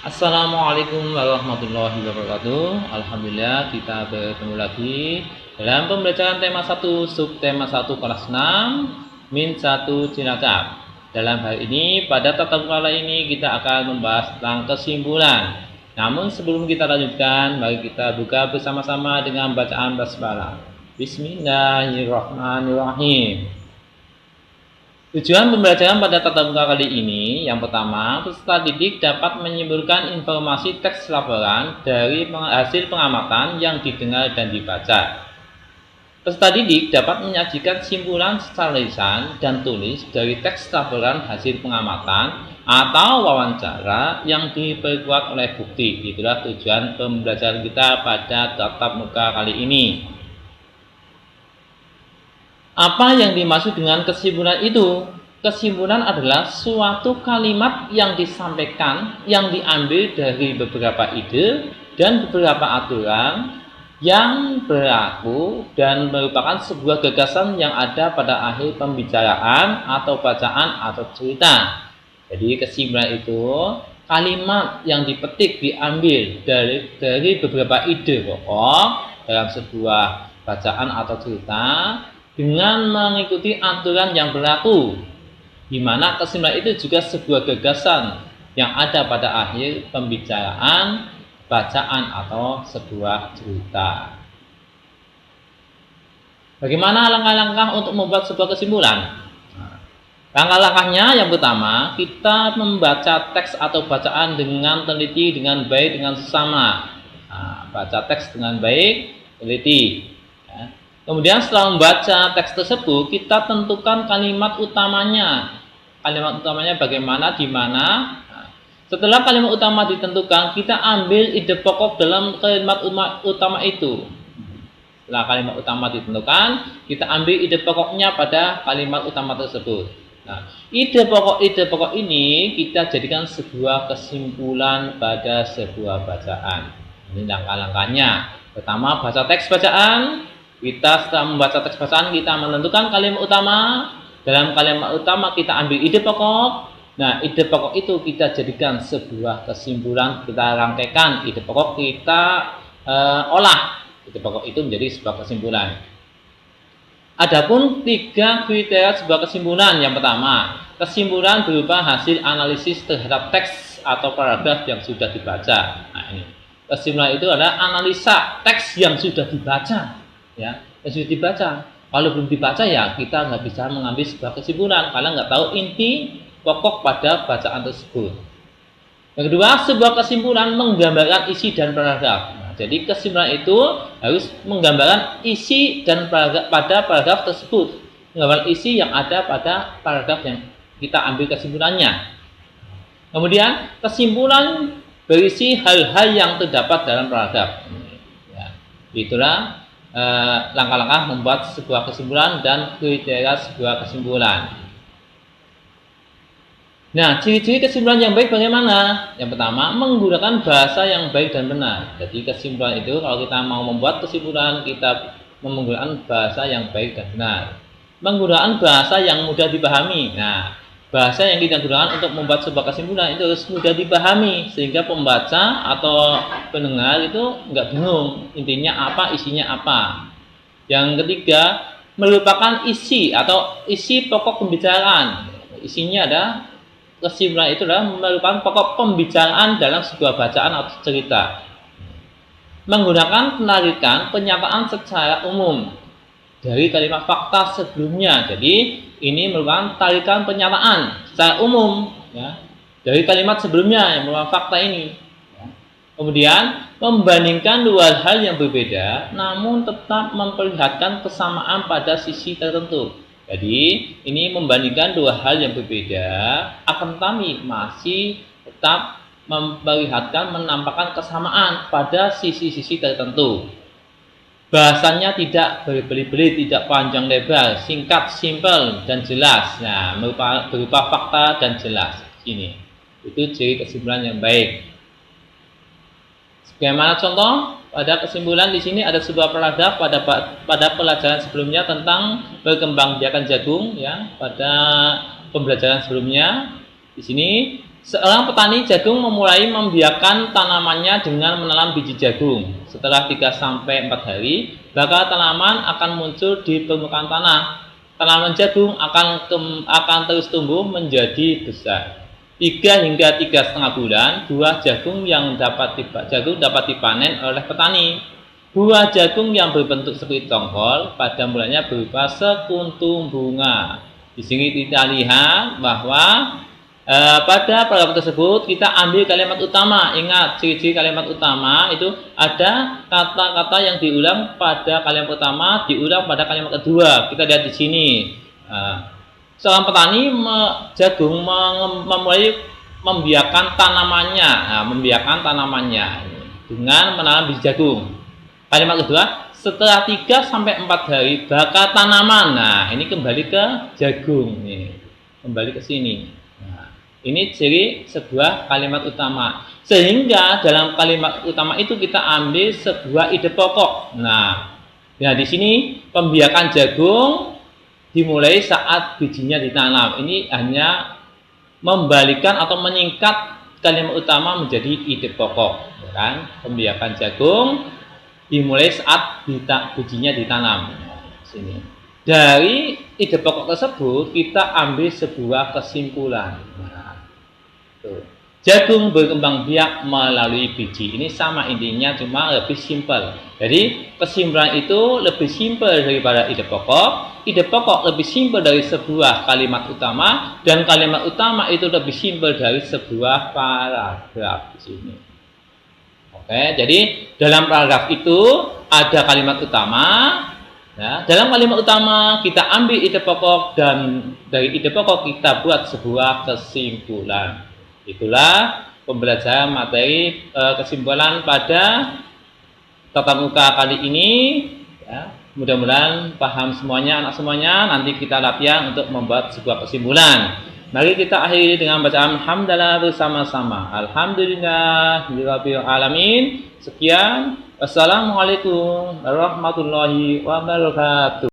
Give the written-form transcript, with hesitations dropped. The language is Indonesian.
Assalamualaikum warahmatullahi wabarakatuh. Alhamdulillah kita bertemu lagi dalam pembelajaran tema 1 subtema 1 kelas 6 min 1 Cilacap. Dalam hal ini pada tatap muka ini kita akan membahas tentang kesimpulan. Namun sebelum kita lanjutkan, mari kita buka bersama-sama dengan bacaan basmalah. Bismillahirrahmanirrahim. Tujuan pembelajaran pada tatap muka kali ini, yang pertama, peserta didik dapat menyimpulkan informasi teks laporan dari hasil pengamatan yang didengar dan dibaca. Peserta didik dapat menyajikan simpulan secara lisan dan tulis dari teks laporan hasil pengamatan atau wawancara yang diperkuat oleh bukti. Itulah tujuan pembelajaran kita pada tatap muka kali ini. Apa yang dimaksud dengan kesimpulan itu? Kesimpulan adalah suatu kalimat yang disampaikan yang diambil dari beberapa ide dan beberapa aturan yang berlaku dan merupakan sebuah gagasan yang ada pada akhir pembicaraan atau bacaan atau cerita. Jadi kesimpulan itu kalimat yang dipetik diambil dari beberapa ide pokok dalam sebuah bacaan atau cerita dengan mengikuti aturan yang berlaku, di mana kesimpulan itu juga sebuah gagasan yang ada pada akhir pembicaraan, bacaan atau sebuah cerita. Bagaimana langkah-langkah untuk membuat sebuah kesimpulan? Langkah-langkahnya yang pertama, kita membaca teks atau bacaan dengan teliti, dengan baik, dengan sesama. Baca teks dengan baik, teliti. Kemudian setelah membaca teks tersebut, kita tentukan kalimat utamanya. Kalimat utamanya bagaimana, di mana. Setelah kalimat utama ditentukan, kita ambil ide pokok dalam kalimat utama itu. Setelah kalimat utama ditentukan, kita ambil ide pokoknya pada kalimat utama tersebut. Nah, ide pokok ini kita jadikan sebuah kesimpulan pada sebuah bacaan. Ini langkah-langkahnya. Pertama, baca teks bacaan. Kita setelah membaca teks bacaan, kita menentukan kalimat utama. Dalam kalimat utama kita ambil ide pokok. Nah, ide pokok itu kita jadikan sebuah kesimpulan. Kita rangkaikan ide pokok, kita olah ide pokok itu menjadi sebuah kesimpulan. Adapun 3 kriteria sebuah kesimpulan. Yang pertama, kesimpulan berupa hasil analisis terhadap teks atau paragraf yang sudah dibaca. Nah, ini kesimpulan itu adalah analisa teks yang sudah dibaca. Ya, yang sudah dibaca. Kalau belum dibaca ya kita nggak bisa mengambil sebuah kesimpulan karena nggak tahu inti pokok pada bacaan tersebut. Yang kedua, sebuah kesimpulan menggambarkan isi dan paragraf. Nah, jadi kesimpulan itu harus menggambarkan isi dan paragraf pada paragraf tersebut, menggambarkan isi yang ada pada paragraf yang kita ambil kesimpulannya. Kemudian kesimpulan berisi hal-hal yang terdapat dalam paragraf. Ya, itulah langkah-langkah membuat sebuah kesimpulan dan kriteria sebuah kesimpulan. Nah, ciri-ciri kesimpulan yang baik bagaimana? Yang pertama, menggunakan bahasa yang baik dan benar. Jadi kesimpulan itu kalau kita mau membuat kesimpulan, kita menggunakan bahasa yang baik dan benar. Menggunakan bahasa yang mudah dipahami. Nah, bahasa yang kita gunakan untuk membuat sebuah kesimpulan itu harus mudah dipahami sehingga pembaca atau pendengar itu nggak bingung intinya apa, isinya apa. Yang ketiga, merupakan isi atau isi pokok pembicaraan. Isinya ada kesimpulan itu adalah merupakan pokok pembicaraan dalam sebuah bacaan atau cerita. Menggunakan penarikan penyataan secara umum dari kalimat fakta sebelumnya. Jadi ini merupakan tarikan penyataan secara umum ya, dari kalimat sebelumnya yang merupakan fakta ini. Kemudian membandingkan dua hal yang berbeda namun tetap memperlihatkan kesamaan pada sisi tertentu. Jadi ini membandingkan dua hal yang berbeda akan tetapi masih tetap memperlihatkan menampakkan kesamaan pada sisi-sisi tertentu. Bahasanya tidak berbelit-belit, tidak panjang lebar, singkat, simpel, dan jelas. Nah, berupa fakta dan jelas. Ini itu ciri kesimpulan yang baik. Bagaimana contoh? Pada kesimpulan di sini ada sebuah paragraf pada pelajaran sebelumnya tentang perkembangbiakan jagung ya, pada pembelajaran sebelumnya. Di sini Seorang petani jagung memulai membiarkan tanamannya dengan menanam biji jagung. Setelah 3-4 hari, bakal tanaman akan muncul di permukaan tanah. Tanaman jagung akan terus tumbuh menjadi besar. 3 hingga 3,5 bulan, buah jagung dapat dipanen oleh petani. Buah jagung yang berbentuk seperti tongkol pada mulanya berupa sekuntum bunga. Di sini kita lihat bahwa pada paragraf tersebut kita ambil kalimat utama. Ingat, ciri-ciri kalimat utama itu ada kata-kata yang diulang pada kalimat pertama, diulang pada kalimat kedua. Kita lihat di sini. Seorang petani jagung memulai membiarkan tanamannya dengan menanam biji jagung. Kalimat kedua, setelah 3-4 hari bakal tanaman. Nah, ini kembali ke jagung nih. Kembali ke sini. Ini ciri sebuah kalimat utama. Sehingga dalam kalimat utama itu kita ambil sebuah ide pokok. Nah, di sini pembiakan jagung dimulai saat bijinya ditanam. Ini hanya membalikan atau menyingkat kalimat utama menjadi ide pokok. Kan? Pembiakan jagung dimulai saat bijinya ditanam. Sini. Dari ide pokok tersebut kita ambil sebuah kesimpulan. Jagung berkembang biak melalui biji. Ini sama intinya, cuma lebih simpel. Jadi kesimpulan itu lebih simpel daripada ide pokok. Ide pokok lebih simpel dari sebuah kalimat utama, dan kalimat utama itu lebih simpel dari sebuah paragraf di sini. Oke, jadi dalam paragraf itu ada kalimat utama. Ya, dalam kalimat utama kita ambil ide pokok, dan dari ide pokok kita buat sebuah kesimpulan. Itulah pembelajaran materi kesimpulan pada tatap muka kali ini. Ya, mudah-mudahan paham semuanya, anak semuanya. Nanti kita latihan untuk membuat sebuah kesimpulan. Mari kita akhiri dengan bacaan hamdalah bersama-sama. Alhamdulillahirabbil alamin. Sekian. Wassalamualaikum warahmatullahi wabarakatuh.